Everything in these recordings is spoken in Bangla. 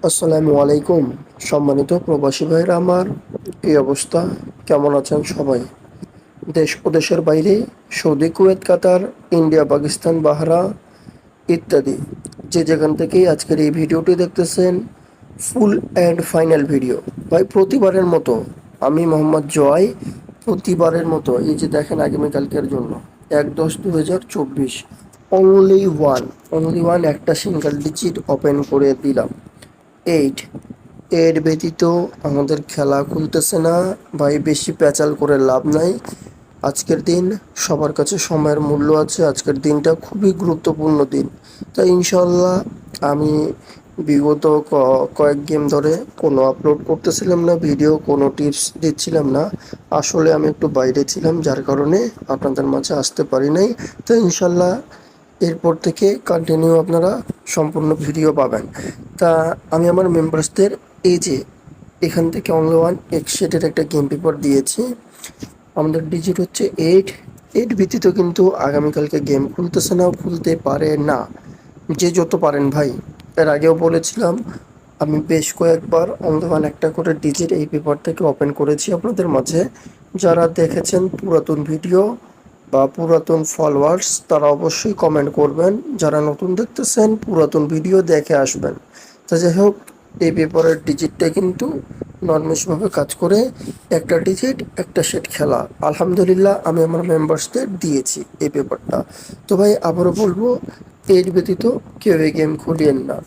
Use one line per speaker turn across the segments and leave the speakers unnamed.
আসসালামু আলাইকুম। সম্মানিত প্রবাসী ভাইরা আমার, কি অবস্থা? কেমন আছেন সবাই? দেশ ও দেশের বাইরে, সৌদি, কুয়েত, কাতার, ইন্ডিয়া, পাকিস্তান, বাহরা ইত্যাদি যে যেখান থেকেই আজকের এই ভিডিওটি দেখতেছেন, ফুল অ্যান্ড ফাইনাল ভিডিও। ভাই, প্রতিবারের মতো আমি মোহাম্মদ জয়, প্রতিবারের মতো এই যে দেখেন আগামীকালকের জন্য 1/10/2024 অনলি ওয়ান একটা সিঙ্গেল ডিজিট ওপেন করে দিলাম। 8। এর ব্যতীত আমাদের খেলা খুলতেছে না। ভাই, বেশি প্যাচাল করে লাভ নাই। আজকের দিন সবার কাছে সময়ের মূল্য আছে। আজকের দিনটা খুবই গুরুত্বপূর্ণ দিন। তাই ইনশাল্লাহ আমি বিগত কয়েক গেম ধরে কোনো আপলোড করতেছিলাম না, ভিডিও কোনো টিপস দিচ্ছিলাম না। আসলে আমি একটু বাইরে ছিলাম, যার কারণে আপনাদের মাঝে আসতে পারি নাই। তো ইনশাল্লাহ এরপর থেকে কন্টিনিউ আপনারা সম্পূর্ণ ভিডিও পাবেন। তা আমি আমার মেম্বার্সদের এই যে এখান থেকে অনলি ওয়ান এক্সেটের একটা গেম পেপার দিয়েছি। আমাদের ডিজিট হচ্ছে 8 ব্যতীত কিন্তু আগামীকালকে গেম খুলতেছে না, খুলতে পারে না। যে যত পারেন ভাই, এর আগেও বলেছিলাম আমি বেশ কয়েকবার অনলি ওয়ান একটা করে ডিজিট এই পেপার থেকে ওপেন করেছি আপনাদের মাঝে। যারা দেখেছেন পুরাতন ভিডিও বা পুরাতন ফলোয়ার্স, তারা অবশ্যই কমেন্ট করবেন। যারা নতুন দেখতেছেন, পুরাতন ভিডিও দেখে আসবেন। তা যাই হোক, এই পেপারের ডিজিটটা কিন্তু নর্মালভাবে কাজ করে। একটা ডিজিট একটা সেট খেলা, আলহামদুলিল্লাহ আমি আমার মেম্বার্সদের দিয়েছি এই পেপারটা। তো ভাই, আবারও বলবো, এর ব্যতীত কেউ এই গেম খুলিয়েন না,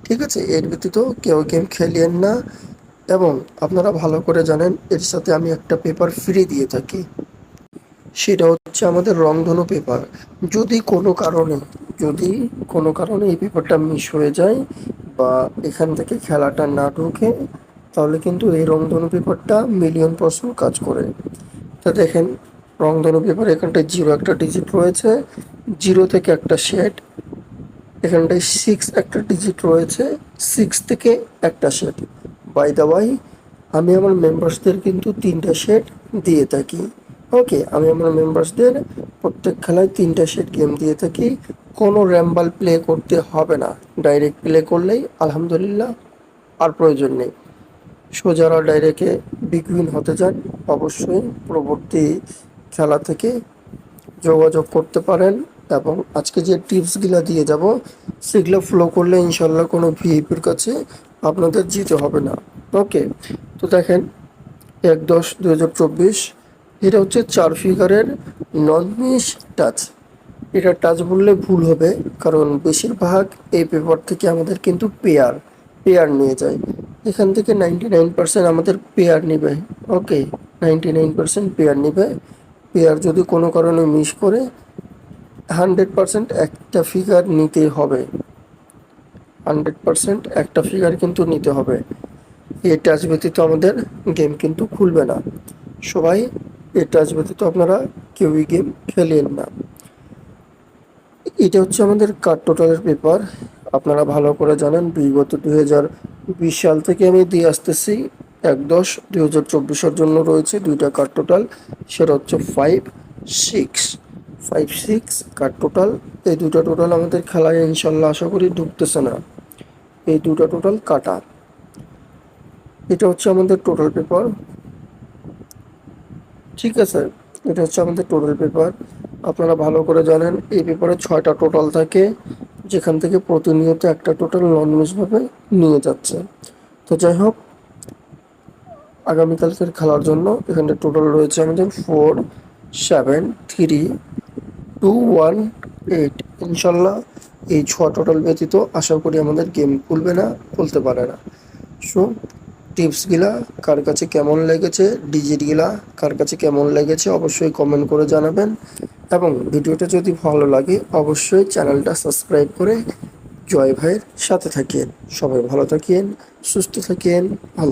ঠিক আছে? এর ব্যতীত কেউ গেম খেলিয়েন না। এবং আপনারা ভালো করে জানেন এর সাথে আমি একটা পেপার ফ্রি দিয়ে থাকি। সেটা হচ্ছে আমাদের রংধনু পেপার। যদি কোনো কারণে যদি কোনো কারণে এই পেপারটা মিস হয়ে যায় বা এখান থেকে খেলাটা না ঢোকে, তাহলে কিন্তু এই রংধনু পেপারটা মিলিয়ন% কাজ করে। তা দেখেন, রংধনু পেপার এখানটায় 0 একটা ডিজিট রয়েছে, 0 থেকে একটা শেড, এখানটায় 6 একটা ডিজিট রয়েছে, 6 থেকে একটা শেড। বাই দা ওয়াই, আমি আমার মেম্বার্সদের কিন্তু 3টা শেড দিয়ে থাকি। ওকে, আমি আমার মেম্বার্সদের প্রত্যেক খেলায় 3টা শেড গেম দিয়ে থাকি। কোনো র্যাম্বাল প্লে করতে হবে না, ডাইরেক্ট প্লে করলেই আলহামদুলিল্লাহ, আর প্রয়োজন নেই। সোজারা ডাইরেক্টে বিগ উইন হতে চান, অবশ্যই পরবর্তী খেলা থেকে যোগাযোগ করতে পারেন। এবং আজকে যে টিপসগুলো দিয়ে যাব, সেগুলো ফলো করলে ইনশাল্লাহ কোনো ভিআইপির কাছে আপনাদের যেতে হবে না। ওকে, তো দেখেন 1/10/2024, এটা হচ্ছে 4 ফিগারের নন মিস টাচ। এটা টাচ বললে ভুল হবে, কারণ বেশিরভাগ এই পেপার থেকে আমাদের কিন্তু পেয়ার পেয়ার নিয়ে যায়। এখান থেকে 99% আমাদের পেয়ার নিবে। ওকে, 99% পেয়ার নিবে। পেয়ার যদি কোনো কারণে মিস করে, 100% একটা ফিগার নিতেই হবে। 100% একটা ফিগার কিন্তু নিতে হবে। এই টাচ ব্যতীত আমাদের গেম কিন্তু খুলবে না। সবাই এই টাচ ব্যতীত আপনারা কেউই গেম খেলেন না। এটা হচ্ছে আমাদের কার্ড টোটালের পেপার। আপনারা ভালো করে জানেন, বিগত 2020 সাল থেকে আমি দিয়ে আসতেছি। 1/10/2024 জন্য রয়েছে 2টা কার্ড টোটাল। সেটা হচ্ছে 5-6 কার্ড টোটাল। এই 2টা টোটাল আমাদের খেলায় ইনশাল্লাহ আশা করি ঢুকতেছে না। এই 2টা টোটাল কাটা। এটা হচ্ছে আমাদের টোটাল পেপার, ঠিক আছে? এটা হচ্ছে আমাদের টোটাল পেপার। আপনারা ভালো করে জানেন এই পেপারে 6টা টোটাল থাকে, যেখান থেকে প্রতিনিয়ত একটা টোটাল নন মিসভাবে নিয়ে যাচ্ছে। তো যাই হোক, আগামীকালকের খেলার জন্য এখানে টোটাল রয়েছে আমাদের 4-7-3-2-1-8। ইনশাল্লাহ এই 6 টোটাল ব্যতীত আশা করি আমাদের গেম খুলবে না, খুলতে পারে না। সো টিপসগুলা কার কাছে কেমন লেগেছে, ডিজিটগুলা কার কাছে কেমন লেগেছে, অবশ্যই কমেন্ট করে জানাবেন। এবং ভিডিওটা যদি ভালো লাগে, অবশ্যই চ্যানেলটা সাবস্ক্রাইব করে জয় ভাইয়ের সাথে থাকেন। সবাই ভালো থাকেন, সুস্থ থাকেন। আল্লাহ।